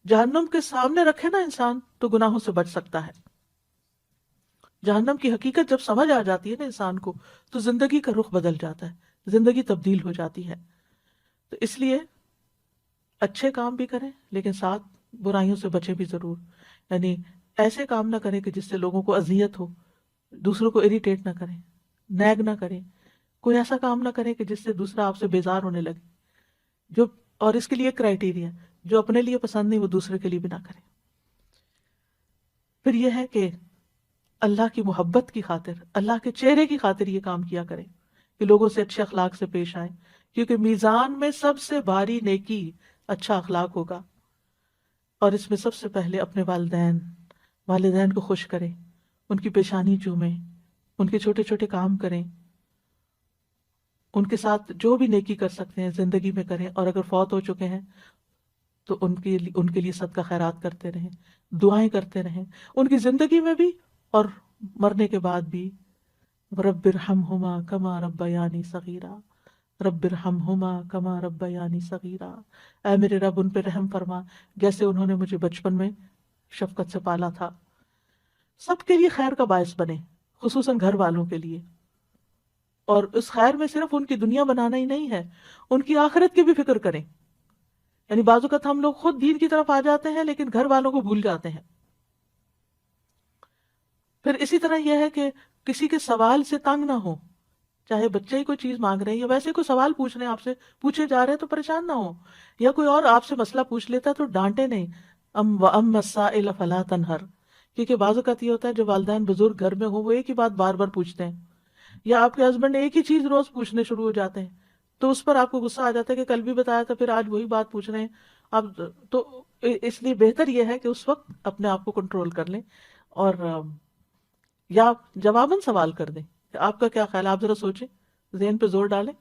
جہنم کے سامنے رکھے نا انسان تو گناہوں سے بچ سکتا ہے۔ جہنم کی حقیقت جب سمجھ آ جاتی ہے نا انسان کو، تو زندگی کا رخ بدل جاتا ہے، زندگی تبدیل ہو جاتی ہے۔ تو اس لیے اچھے کام بھی کریں لیکن ساتھ برائیوں سے بچیں بھی ضرور، یعنی ایسے کام نہ کریں کہ جس سے لوگوں کو اذیت ہو، دوسروں کو اریٹیٹ نہ کریں، نیگ نہ کریں، کوئی ایسا کام نہ کریں کہ جس سے دوسرا آپ سے بیزار ہونے لگے، جو، اور اس کے لیے کرائیٹیریا، جو اپنے لیے پسند نہیں وہ دوسرے کے لیے بھی نہ کریں۔ پھر یہ ہے کہ اللہ کی محبت کی خاطر، اللہ کے چہرے کی خاطر یہ کام کیا کریں کہ لوگوں سے اچھے اخلاق سے پیش آئیں، کیونکہ میزان میں سب سے بھاری نیکی اچھا اخلاق ہوگا، اور اس میں سب سے پہلے اپنے والدین کو خوش کریں، ان کی پیشانی چومیں، ان کے چھوٹے چھوٹے کام کریں، ان کے ساتھ جو بھی نیکی کر سکتے ہیں زندگی میں کریں، اور اگر فوت ہو چکے ہیں تو ان کے لیے صدقہ خیرات کرتے رہیں، دعائیں کرتے رہیں، ان کی زندگی میں بھی اور مرنے کے بعد بھی۔ رب ارحمہما کما ربیانی صغیرا، رب ارحمہما کما ربیانی صغیرا، اے میرے رب ان پہ رحم فرما جیسے انہوں نے مجھے بچپن میں شفقت سے پالا تھا۔ سب کے لیے خیر کا باعث بنے، خصوصاً گھر والوں کے لیے، اور اس خیر میں صرف ان کی دنیا بنانا ہی نہیں ہے، ان کی آخرت کی بھی فکر کریں۔ یعنی بعض اوقات ہم لوگ خود دین کی طرف آ جاتے ہیں لیکن گھر والوں کو بھول جاتے ہیں۔ پھر اسی طرح یہ ہے کہ کسی کے سوال سے تنگ نہ ہو، چاہے بچے ہی کوئی چیز مانگ رہے ہیں یا ویسے کوئی سوال پوچھ رہے ہیں، آپ سے پوچھے جا رہے ہیں تو پریشان نہ ہو، یا کوئی اور آپ سے مسئلہ پوچھ لیتا ہے تو ڈانٹے نہیں، وَأَمَّا السَّائِلَ فَلَا تَنْهَرْ، کیونکہ بعض اوقات یہ ہوتا ہے جو والدین بزرگ گھر میں ہو وہ ایک ہی بات بار بار پوچھتے ہیں، یا آپ کے ہسبینڈ ایک ہی چیز روز پوچھنے شروع ہو جاتے ہیں، تو اس پر آپ کو غصہ آ جاتا ہے کہ کل بھی بتایا تھا پھر آج وہی بات پوچھ رہے ہیں، آپ تو اس لیے بہتر یہ ہے کہ اس وقت اپنے آپ کو کنٹرول کر لیں، اور یا جواباً سوال کر دیں کہ آپ کا کیا خیال ہے، آپ ذرا سوچیں، ذہن پہ زور ڈالیں،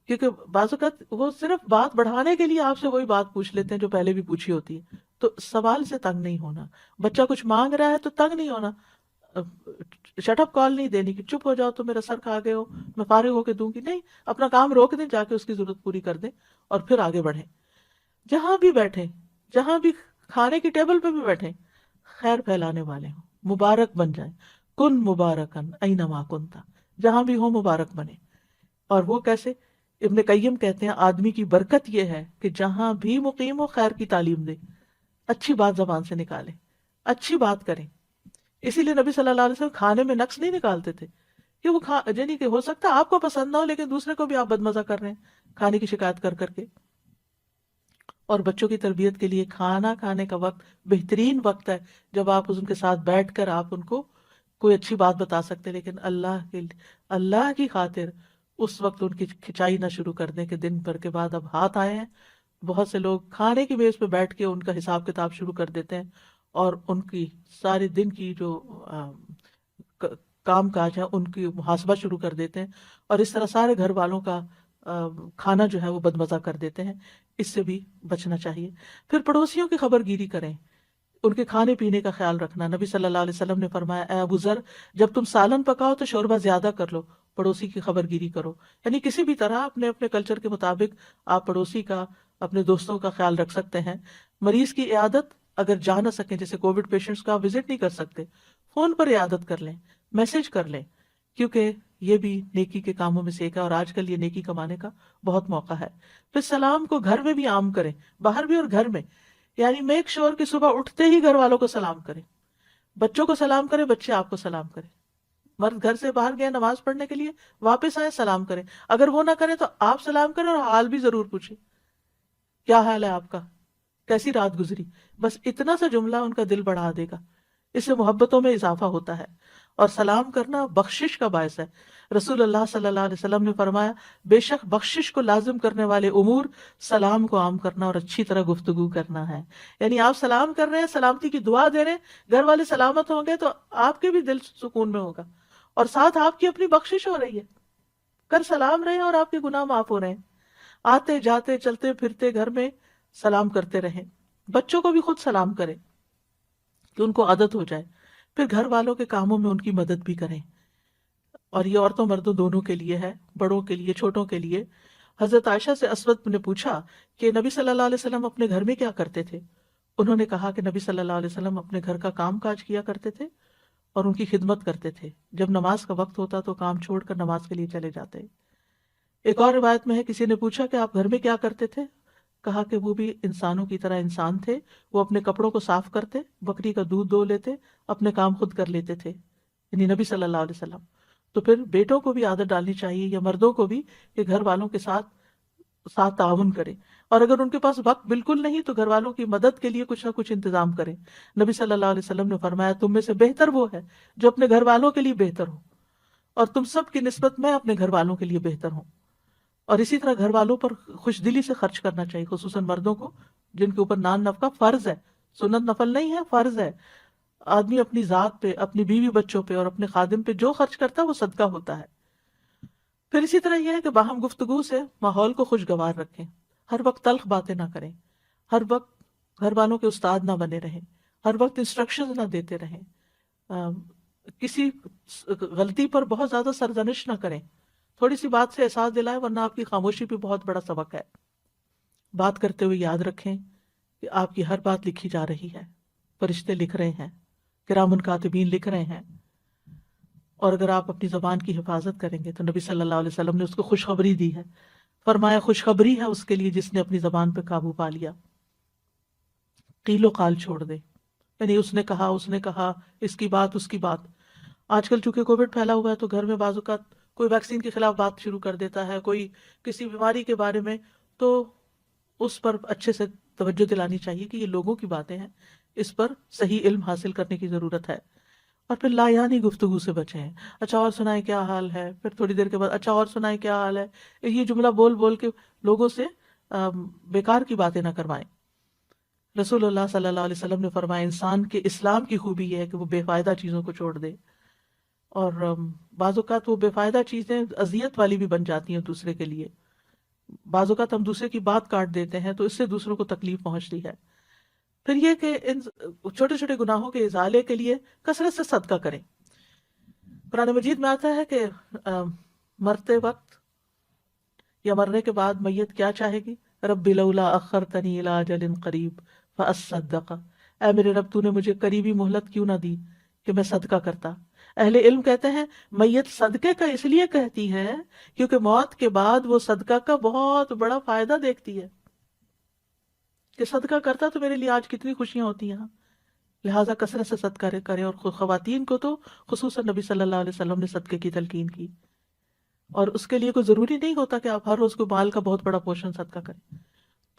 کیونکہ بعض اوقات وہ صرف بات بڑھانے کے لیے آپ سے وہی بات پوچھ لیتے ہیں جو پہلے بھی پوچھی ہوتی ہے. تو سوال سے تنگ نہیں ہونا. بچہ کچھ مانگ رہا ہے تو تنگ نہیں ہونا، شٹ اپ کال نہیں دینی کہ چپ ہو جاؤ تو میرا سر کھا گئے ہو، میں فارغ ہو کے دوں گی. نہیں، اپنا کام روک دیں، جا کے اس کی ضرورت پوری کر دیں اور پھر آگے بڑھیں. جہاں بھی بیٹھیں، جہاں بھی کھانے کی ٹیبل پہ بھی بیٹھیں، خیر پھیلانے والے ہوں، مبارک بن جائیں. کن مبارکن اینما کنتا، جہاں بھی ہو مبارک بنے. اور وہ کیسے؟ ابن قیم کہتے ہیں آدمی کی برکت یہ ہے کہ جہاں بھی مقیم ہو خیر کی تعلیم دے، اچھی بات زبان سے نکالے، اچھی بات کریں. اسی لیے نبی صلی اللہ علیہ وسلم کھانے میں نقص نہیں نکالتے تھے کہ وہ یعنی کہ ہو سکتا ہے آپ کو پسند نہ ہو لیکن دوسرے کو بھی آپ بدمزہ کر رہے ہیں کھانے کی شکایت کر کر کے. اور بچوں کی تربیت کے لیے کھانا کھانے کا وقت بہترین وقت ہے جب آپ ان کے ساتھ بیٹھ کر آپ ان کو کوئی اچھی بات بتا سکتے ہیں، لیکن اللہ کی خاطر اس وقت ان کی کھچائی نہ شروع کر دیں کہ دن بھر کے بعد اب ہاتھ آئے ہیں. بہت سے لوگ کھانے کی میز پہ بیٹھ کے ان کا حساب کتاب شروع کر دیتے ہیں اور ان کی سارے دن کی جو کام کاج ہے ان کی محاسبہ شروع کر دیتے ہیں، اور اس طرح سارے گھر والوں کا کھانا جو ہے وہ بدمزہ کر دیتے ہیں. اس سے بھی بچنا چاہیے. پھر پڑوسیوں کی خبر گیری کریں، ان کے کھانے پینے کا خیال رکھنا. نبی صلی اللہ علیہ وسلم نے فرمایا اے ابو ذر، جب تم سالن پکاؤ تو شوربہ زیادہ کر لو، پڑوسی کی خبر گیری کرو. یعنی کسی بھی طرح اپنے اپنے کلچر کے مطابق آپ پڑوسی کا، اپنے دوستوں کا خیال رکھ سکتے ہیں. مریض کی عیادت اگر جا نہ سکیں، جیسے کووڈ پیشنٹس کا آپ وزٹ نہیں کر سکتے، فون پر عیادت کر لیں، میسج کر لیں، کیونکہ یہ بھی نیکی کے کاموں میں سے ایک ہے اور آج کل یہ نیکی کمانے کا بہت موقع ہے. پھر سلام کو گھر میں بھی عام کریں، باہر بھی اور گھر میں. یعنی میک شور کہ صبح اٹھتے ہی گھر والوں کو سلام کریں، بچوں کو سلام کریں، بچے آپ کو سلام کریں. مرد گھر سے باہر گئے نماز پڑھنے کے لیے، واپس آئے سلام کریں. اگر وہ نہ کریں تو آپ سلام کریں اور حال بھی ضرور پوچھیں، کیا حال ہے آپ کا، کیسی رات گزری. بس اتنا سا جملہ ان کا دل بڑھا دے گا، اس سے محبتوں میں اضافہ ہوتا ہے. اور سلام کرنا بخشش کا باعث ہے. رسول اللہ صلی اللہ علیہ وسلم نے فرمایا بے شک بخشش کو لازم کرنے والے امور سلام کو عام کرنا اور اچھی طرح گفتگو کرنا ہے. یعنی آپ سلام کر رہے ہیں، سلامتی کی دعا دے رہے ہیں، گھر والے سلامت ہوں گے تو آپ کے بھی دل سکون میں ہوگا، اور ساتھ آپ کی اپنی بخشش ہو رہی ہے. کر سلام رہے ہیں اور آپ کے گناہ معاف ہو رہے ہیں. آتے جاتے چلتے پھرتے گھر میں سلام کرتے رہیں. بچوں کو بھی خود سلام کریں کہ ان کو عادت ہو جائے. پھر گھر والوں کے کاموں میں ان کی مدد بھی کریں، اور یہ عورتوں مردوں دونوں کے لیے ہے، بڑوں کے لیے چھوٹوں کے لیے. حضرت عائشہ سے اسود نے پوچھا کہ نبی صلی اللہ علیہ وسلم اپنے گھر میں کیا کرتے تھے؟ انہوں نے کہا کہ نبی صلی اللہ علیہ وسلم اپنے گھر کا کام کاج کیا کرتے تھے اور ان کی خدمت کرتے تھے. جب نماز کا وقت ہوتا تو کام چھوڑ کر نماز کے لیے چلے جاتے. ایک اور روایت میں ہے کسی نے پوچھا کہ آپ گھر میں کیا کرتے تھے؟ کہا کہ وہ بھی انسانوں کی طرح انسان تھے، وہ اپنے کپڑوں کو صاف کرتے، بکری کا دودھ دو لیتے، اپنے کام خود کر لیتے تھے، یعنی نبی صلی اللہ علیہ وسلم. تو پھر بیٹوں کو بھی عادت ڈالنی چاہیے یا مردوں کو بھی کہ گھر والوں کے ساتھ تعاون کریں، اور اگر ان کے پاس وقت بالکل نہیں تو گھر والوں کی مدد کے لیے کچھ نہ کچھ انتظام کریں. نبی صلی اللہ علیہ وسلم نے فرمایا تم میں سے بہتر وہ ہے جو اپنے گھر والوں کے لیے بہتر ہو، اور تم سب کی نسبت میں اپنے گھر والوں کے لیے بہتر ہوں. اور اسی طرح گھر والوں پر خوش دلی سے خرچ کرنا چاہیے، خصوصاً مردوں کو جن کے اوپر نان نفقہ فرض ہے، سنت نفل نہیں ہے، فرض ہے. آدمی اپنی ذات پہ، اپنی بیوی بچوں پہ اور اپنے خادم پہ جو خرچ کرتا ہے وہ صدقہ ہوتا ہے. پھر اسی طرح یہ ہے کہ باہم گفتگو سے ماحول کو خوشگوار رکھیں، ہر وقت تلخ باتیں نہ کریں، ہر وقت گھر والوں کے استاد نہ بنے رہیں، ہر وقت انسٹرکشنز نہ دیتے رہیں، کسی غلطی پر بہت زیادہ سرزنش نہ کریں، تھوڑی سی بات سے احساس دلائیں، ورنہ آپ کی خاموشی بھی بہت بڑا سبق ہے. بات کرتے ہوئے یاد رکھیں کہ آپ کی ہر بات لکھی جا رہی ہے، فرشتے لکھ رہے ہیں، کرام کاتبین لکھ رہے ہیں. اور اگر آپ اپنی زبان کی حفاظت کریں گے تو نبی صلی اللہ علیہ وسلم نے اس کو خوشخبری دی ہے، فرمایا خوشخبری ہے اس کے لیے جس نے اپنی زبان پہ قابو پا لیا. قیل و قال چھوڑ دے، یعنی اس نے کہا اس کی بات اس کی بات. آج کل چونکہ کووڈ پھیلا ہوا ہے تو گھر میں بعض اوقات کوئی ویکسین کے خلاف بات شروع کر دیتا ہے، کوئی کسی بیماری کے بارے میں، تو اس پر اچھے سے توجہ دلانی چاہیے کہ یہ لوگوں کی باتیں ہیں، اس پر صحیح علم حاصل کرنے کی ضرورت ہے. اور پھر لایانی گفتگو سے بچیں. اچھا اور سنائیں کیا حال ہے، پھر تھوڑی دیر کے بعد اچھا اور سنائیں کیا حال ہے. یہ جملہ بول بول کے لوگوں سے بیکار کی باتیں نہ کروائیں۔ رسول اللہ صلی اللہ علیہ وسلم نے فرمایا انسان کے اسلام کی خوبی یہ ہے کہ وہ بے فائدہ چیزوں کو چھوڑ دے، اور بعض اوقات وہ بے فائدہ چیزیں اذیت والی بھی بن جاتی ہیں دوسرے کے لیے۔ بعض اوقات ہم دوسرے کی بات کاٹ دیتے ہیں تو اس سے دوسروں کو تکلیف پہنچتی ہے۔ پھر یہ کہ ان چھوٹے چھوٹے گناہوں کے ازالے کے لیے کثرت سے صدقہ کریں۔ قرآن مجید میں آتا ہے کہ مرتے وقت یا مرنے کے بعد میت کیا چاہے گی؟ رب لولا اخرتنی الی اجل قریب فاصدق، اے میرے رب تو نے مجھے قریبی مہلت کیوں نہ دی کہ میں صدقہ کرتا۔ اہل علم کہتے ہیں میت صدقے کا اس لیے کہتی ہے کیونکہ موت کے بعد وہ صدقہ کا بہت بڑا فائدہ دیکھتی ہے کہ صدقہ کرتا تو میرے لیے آج کتنی خوشیاں ہوتی ہیں۔ لہٰذا کثرت سے صدقہ کریں، اور خواتین کو تو خصوصاً نبی صلی اللہ علیہ وسلم نے صدقے کی تلقین کی، اور اس کے لیے کوئی ضروری نہیں ہوتا کہ آپ ہر روز کو مال کا بہت بڑا پورشن صدقہ کریں،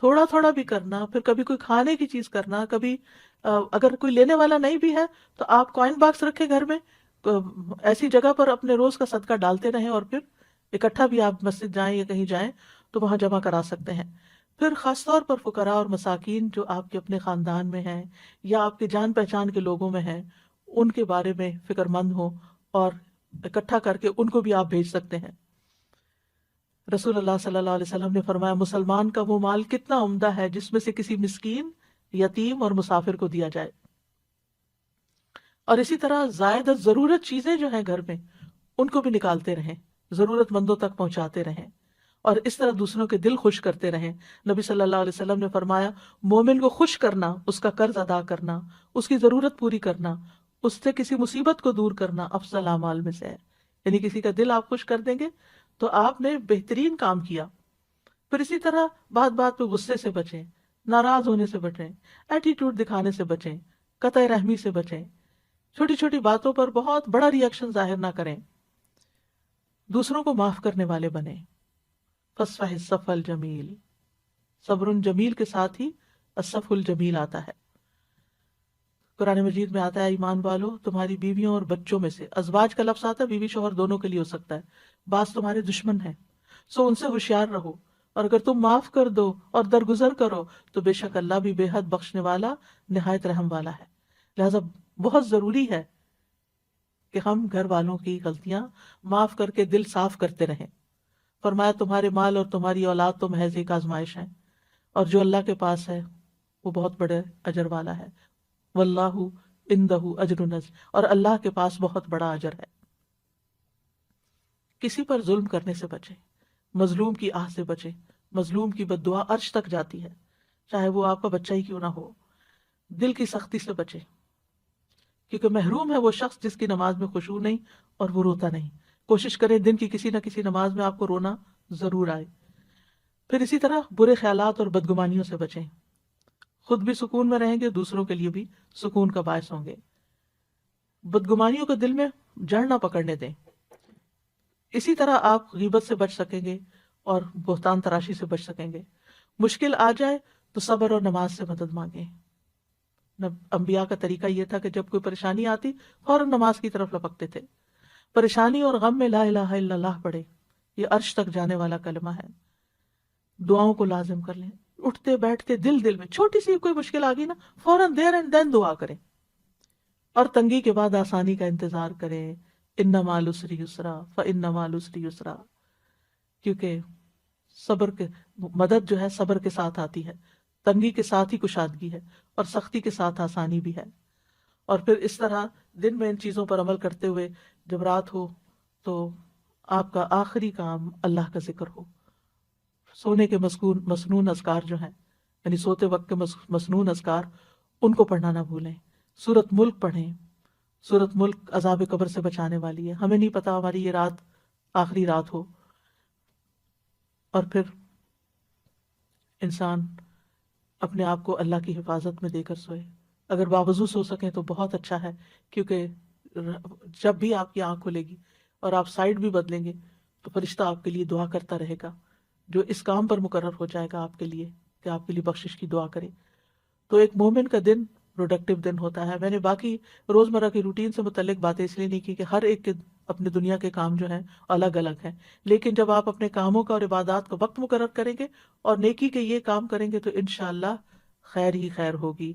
تھوڑا تھوڑا بھی کرنا، پھر کبھی کوئی کھانے کی چیز کرنا، کبھی اگر کوئی لینے والا نہیں بھی ہے تو آپ کوائن باکس رکھیں گھر میں، ایسی جگہ پر اپنے روز کا صدقہ ڈالتے رہیں، اور پھر اکٹھا بھی آپ مسجد جائیں یا کہیں جائیں تو وہاں جمع کرا سکتے ہیں۔ پھر خاص طور پر فقراء اور مساکین جو آپ کے اپنے خاندان میں ہیں یا آپ کے جان پہچان کے لوگوں میں ہیں، ان کے بارے میں فکر مند ہو اور اکٹھا کر کے ان کو بھی آپ بھیج سکتے ہیں۔ رسول اللہ صلی اللہ علیہ وسلم نے فرمایا مسلمان کا وہ مال کتنا عمدہ ہے جس میں سے کسی مسکین، یتیم اور مسافر کو دیا جائے۔ اور اسی طرح زائد ضرورت چیزیں جو ہیں گھر میں ان کو بھی نکالتے رہیں، ضرورت مندوں تک پہنچاتے رہیں، اور اس طرح دوسروں کے دل خوش کرتے رہیں۔ نبی صلی اللہ علیہ وسلم نے فرمایا مومن کو خوش کرنا، اس کا قرض ادا کرنا، اس کی ضرورت پوری کرنا، اس سے کسی مصیبت کو دور کرنا افضل اعمال میں سے ہے۔ یعنی کسی کا دل آپ خوش کر دیں گے تو آپ نے بہترین کام کیا۔ پھر اسی طرح بات بات پہ غصے سے بچیں، ناراض ہونے سے بچیں، ایٹیٹیوڈ دکھانے سے بچیں، قطع رحمی سے بچیں، چھوٹی چھوٹی باتوں پر بہت بڑا ری ایکشن ظاہر نہ کریں، دوسروں کو معاف کرنے والے بنیں۔ فاصفح الصفح الجمیل، صبر جمیل کے ساتھ ہی الصفح الجمیل آتا ہے۔ قرآن مجید میں آتا ہے ایمان والو تمہاری بیویوں اور بچوں میں سے، ازواج کا لفظ آتا ہے بیوی شوہر دونوں کے لیے ہو سکتا ہے، بعض تمہارے دشمن ہیں، سو ان سے ہوشیار رہو، اور اگر تم معاف کر دو اور درگزر کرو تو بے شک اللہ بھی بے حد بخشنے والا نہایت رحم والا ہے۔ لہذا بہت ضروری ہے کہ ہم گھر والوں کی غلطیاں معاف کر کے دل صاف کرتے رہیں۔ فرمایا تمہارے مال اور تمہاری اولاد تو محض ایک آزمائش ہے، اور جو اللہ کے پاس ہے وہ بہت بڑے اجر والا ہے، واللہ عندہ اجر عظیم، اور اللہ کے پاس بہت بڑا اجر ہے۔ کسی پر ظلم کرنے سے بچیں، مظلوم کی آہ سے بچیں، مظلوم کی بد دعا عرش تک جاتی ہے، چاہے وہ آپ کا بچہ ہی کیوں نہ ہو۔ دل کی سختی سے بچیں، کیونکہ محروم ہے وہ شخص جس کی نماز میں خشوع نہیں اور وہ روتا نہیں۔ کوشش کریں دن کی کسی نہ کسی نماز میں آپ کو رونا ضرور آئے۔ پھر اسی طرح برے خیالات اور بدگمانیوں سے بچیں، خود بھی سکون میں رہیں گے، دوسروں کے لیے بھی سکون کا باعث ہوں گے۔ بدگمانیوں کو دل میں جڑ نہ پکڑنے دیں۔ اسی طرح آپ غیبت سے بچ سکیں گے اور بہتان تراشی سے بچ سکیں گے۔ مشکل آ جائے تو صبر اور نماز سے مدد مانگیں۔ انبیاء کا طریقہ یہ تھا کہ جب کوئی پریشانی آتی فوراً نماز کی طرف لپکتے تھے۔ پریشانی اور غم میں لا الہ الا اللہ پڑھے، یہ عرش تک جانے والا کلمہ ہے۔ دعاؤں کو لازم کر لیں، اٹھتے بیٹھتے دل میں چھوٹی سی کوئی مشکل آ گئی نا فوراً دیر اینڈ دین دعا کریں، اور تنگی کے بعد آسانی کا انتظار کریں۔ ان مع العسر یسرا فان مع العسر یسرا، کیونکہ صبر کے مدد جو ہے صبر کے ساتھ آتی ہے، تنگی کے ساتھ ہی کشادگی ہے، اور سختی کے ساتھ آسانی بھی ہے۔ اور پھر اس طرح دن میں ان چیزوں پر عمل کرتے ہوئے جب رات ہو تو آپ کا آخری کام اللہ کا ذکر ہو۔ سونے کے مسنون اذکار جو ہیں، یعنی سوتے وقت کے مسنون اذکار، ان کو پڑھنا نہ بھولیں۔ سورۃ ملک پڑھیں، سورۃ ملک عذاب قبر سے بچانے والی ہے۔ ہمیں نہیں پتا ہماری یہ رات آخری رات ہو، اور پھر انسان اپنے آپ کو اللہ کی حفاظت میں دے کر سوئے۔ اگر باوضو سو سکیں تو بہت اچھا ہے، کیونکہ جب بھی آپ کی آنکھ کھلے گی اور آپ سائڈ بھی بدلیں گے تو فرشتہ آپ کے لیے دعا کرتا رہے گا، جو اس کام پر مقرر ہو جائے گا آپ کے لیے کہ آپ کے لیے بخشش کی دعا کرے۔ تو ایک مومن کا دن پروڈکٹیو دن ہوتا ہے. میں نے باقی روزمرہ کی روٹین سے متعلق باتیں اس لیے نہیں کی کہ ہر ایک کے اپنے دنیا کے کام جو ہیں الگ الگ ہیں، لیکن جب آپ اپنے کاموں کا اور عبادات کا وقت مقرر کریں گے اور نیکی کے یہ کام کریں گے تو انشاءاللہ خیر ہی خیر ہوگی.